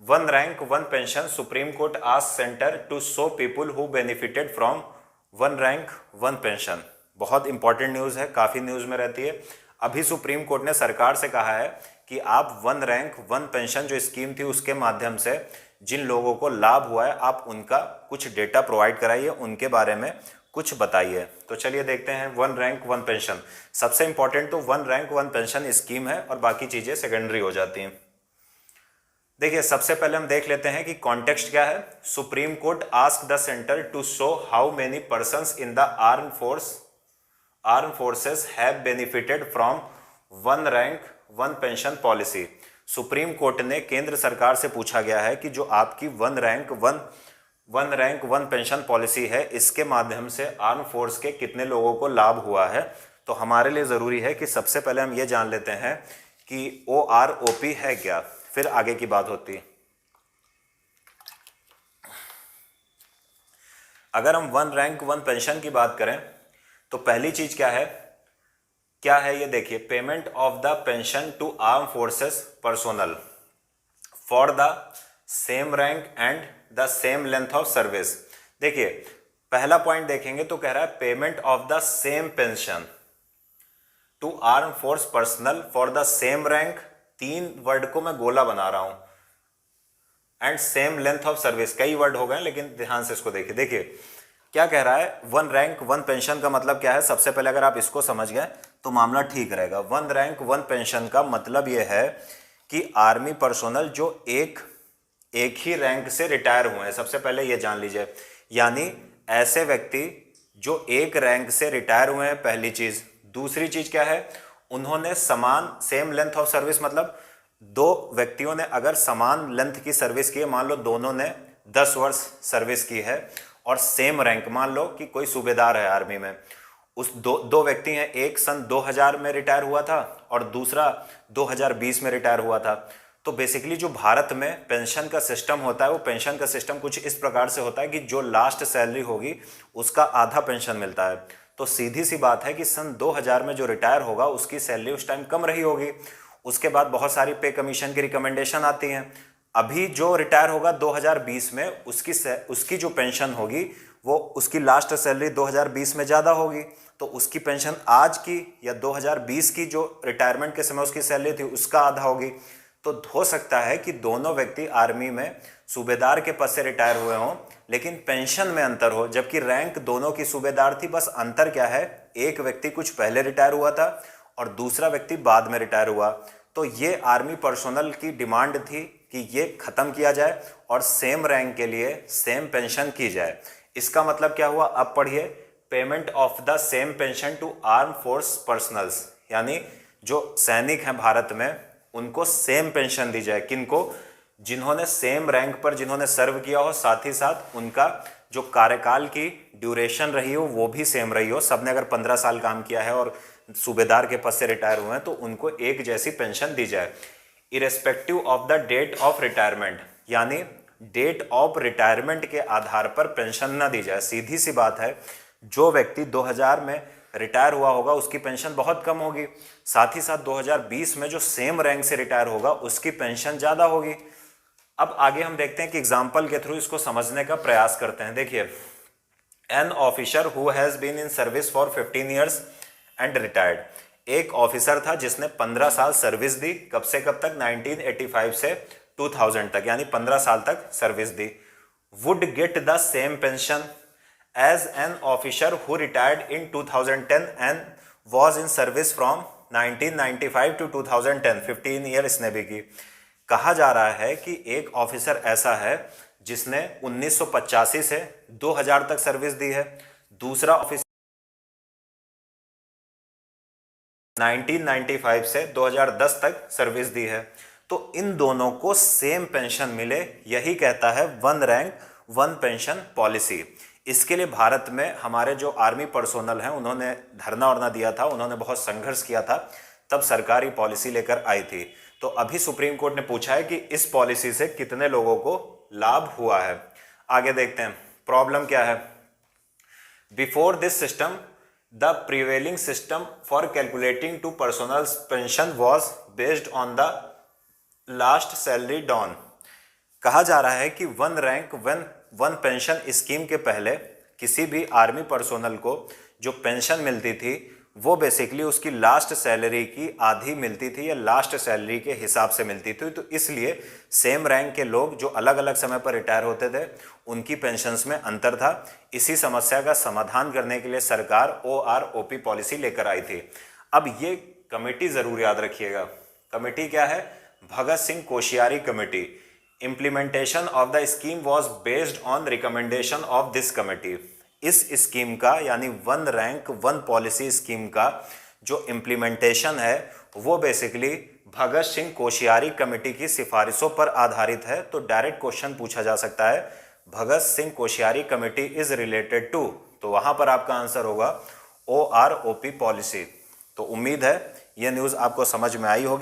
One rank one pension, supreme court ask centre to show people who benefited from one rank one pension. बहुत important news है, काफ़ी news में रहती है। अभी सुप्रीम कोर्ट ने सरकार से कहा है कि आप वन रैंक वन पेंशन जो स्कीम थी उसके माध्यम से जिन लोगों को लाभ हुआ है आप उनका कुछ डेटा प्रोवाइड कराइए, उनके बारे में कुछ बताइए। तो चलिए देखते हैं वन रैंक वन पेंशन। सबसे इंपॉर्टेंट तो one rank one pension scheme है और बाकी चीज़ें सेकेंडरी हो जाती हैं। देखिए सबसे पहले हम देख लेते हैं कि कॉन्टेक्स्ट क्या है। Supreme court ask the centre to show how many persons in the arm forces have benefited from one rank one pension policy. Supreme court ने केंद्र सरकार से पूछा गया है कि जो आपकी one rank one pension policy है इसके माध्यम से आर्म फोर्स के कितने लोगों को लाभ हुआ है। तो हमारे लिए ज़रूरी है कि सबसे पहले हम ये जान लेते हैं कि OROP है क्या, फिर आगे की बात होती है। अगर हम वन रैंक वन पेंशन की बात करें तो पहली चीज क्या है ये देखिए, payment of the pension to arm forces personnel for the same rank and the same length of service. देखिए पहला पॉइंट देखेंगे तो कह रहा है payment of the same pension to arm force personnel for the same rank, तीन word को मैं गोला बना रहा हूं, and same length of service, कई वर्ड हो गए लेकिन ध्यान से इसको देखिए। देखिए क्या कह रहा है, वन रैंक वन पेंशन का मतलब क्या है। सबसे पहले अगर आप इसको समझ गए तो मामला ठीक रहेगा। वन रैंक वन पेंशन का मतलब यह है कि आर्मी पर्सोनल जो एक ही रैंक से रिटायर हुए हैं, सबसे पहले ये जान लीजिए, यानी ऐसे व्यक्ति जो एक रैंक से रिटायर हुए हैं, पहली चीज। दूसरी चीज क्या है, उन्होंने समान सेम लेंथ ऑफ सर्विस, मतलब दो व्यक्तियों ने अगर समान लेंथ की सर्विस की है, मान लो दोनों ने 10 वर्ष सर्विस की है, और सेम रैंक, मान लो कि कोई सूबेदार है आर्मी में, उस दो व्यक्ति हैं, एक सन 2000 में रिटायर हुआ था और दूसरा 2020 में रिटायर हुआ था। तो बेसिकली जो भारत में पेंशन का सिस्टम होता है वो पेंशन का सिस्टम कुछ इस प्रकार से होता है कि जो लास्ट सैलरी होगी उसका आधा पेंशन मिलता है। तो सीधी सी बात है कि सन 2000 में जो रिटायर होगा उसकी सैलरी उस टाइम कम रही होगी, उसके बाद बहुत सारी पे कमीशन की रिकमेंडेशन आती हैं। अभी जो रिटायर होगा 2020 में उसकी जो पेंशन होगी वो उसकी लास्ट सैलरी 2020 में ज़्यादा होगी, तो उसकी पेंशन आज की या 2020 की जो रिटायरमेंट के समय उसकी सैलरी थी उसका आधा होगी। तो हो सकता है कि दोनों व्यक्ति आर्मी में सूबेदार के पद से रिटायर हुए हों लेकिन पेंशन में अंतर हो, जबकि रैंक दोनों की सूबेदार थी। बस अंतर क्या है, एक व्यक्ति कुछ पहले रिटायर हुआ था और दूसरा व्यक्ति बाद में रिटायर हुआ। तो ये आर्मी पर्सोनल की डिमांड थी कि ये खत्म किया जाए और सेम रैंक के लिए सेम पेंशन की जाए। इसका मतलब क्या हुआ, अब पढ़िए, payment of the same pension to arm force personnels, यानी जो सैनिक हैं भारत में उनको सेम पेंशन दी जाए। किनको, जिन्होंने सेम रैंक पर जिन्होंने सर्व किया हो, साथ ही साथ उनका जो कार्यकाल की ड्यूरेशन रही हो वो भी सेम रही हो। सबने अगर 15 साल काम किया है और सूबेदार के पद से रिटायर हुए हैं तो उनको एक जैसी पेंशन दी जाए, irrespective of the date of retirement, यानी डेट ऑफ रिटायरमेंट के आधार पर पेंशन ना दी जाए। सीधी सी बात है, जो व्यक्ति 2000 में रिटायर हुआ होगा उसकी पेंशन बहुत कम होगी, साथ ही साथ 2020 में जो सेम रैंक से रिटायर होगा उसकी पेंशन ज़्यादा होगी। अब आगे हम देखते हैं कि एग्जाम्पल के थ्रू इसको समझने का प्रयास करते हैं। देखिए, an officer who has been in service for 15 years and retired, एक ऑफिसर था जिसने 15 साल सर्विस दी, कब से कब तक, 1985 से 2000 तक, यानी 15 साल तक सर्विस दी। Would get the same pension as an officer who retired in 2010 and was in service from 1995 to 2010, 15 year इसने भी की। कहा जा रहा है कि एक ऑफिसर ऐसा है जिसने 1985 से 2000 तक सर्विस दी है, दूसरा ऑफिसर 1995 से 2010 तक सर्विस दी है। तो इन दोनों को सेम पेंशन मिले, यही कहता है one rank one pension policy. इसके लिए भारत में हमारे जो आर्मी पर्सोनल हैं उन्होंने धरना वरना दिया था, उन्होंने बहुत संघर्ष किया था, तब सरकारी पॉलिसी लेकर आई थी। तो अभी सुप्रीम कोर्ट ने पूछा है कि इस पॉलिसी से कितने लोगों को लाभ हुआ है। आगे देखते हैं प्रॉब्लम क्या है। Before this system the prevailing system for calculating to personal pension was based on the last salary drawn. कहा जा रहा है कि one rank one pension scheme के पहले किसी भी आर्मी पर्सोनल को जो पेंशन मिलती थी वो बेसिकली उसकी लास्ट सैलरी की आधी मिलती थी या लास्ट सैलरी के हिसाब से मिलती थी। तो इसलिए सेम रैंक के लोग जो अलग अलग समय पर रिटायर होते थे उनकी पेंशन्स में अंतर था। इसी समस्या का समाधान करने के लिए सरकार OROP पॉलिसी लेकर आई थी। अब ये कमेटी जरूर याद रखिएगा, कमेटी क्या है? Bhagat Singh Koshyari committee. Implementation of the scheme was based on recommendation of this committee. इस स्कीम का यानी one rank one policy scheme का जो इम्प्लीमेंटेशन है वो बेसिकली भगत सिंह कोश्यारी कमेटी की सिफारिशों पर आधारित है। तो डायरेक्ट क्वेश्चन पूछा जा सकता है Bhagat Singh Koshyari committee is related to, तो वहां पर आपका आंसर होगा OROP पॉलिसी। तो उम्मीद है यह न्यूज़ आपको समझ में आई होगी।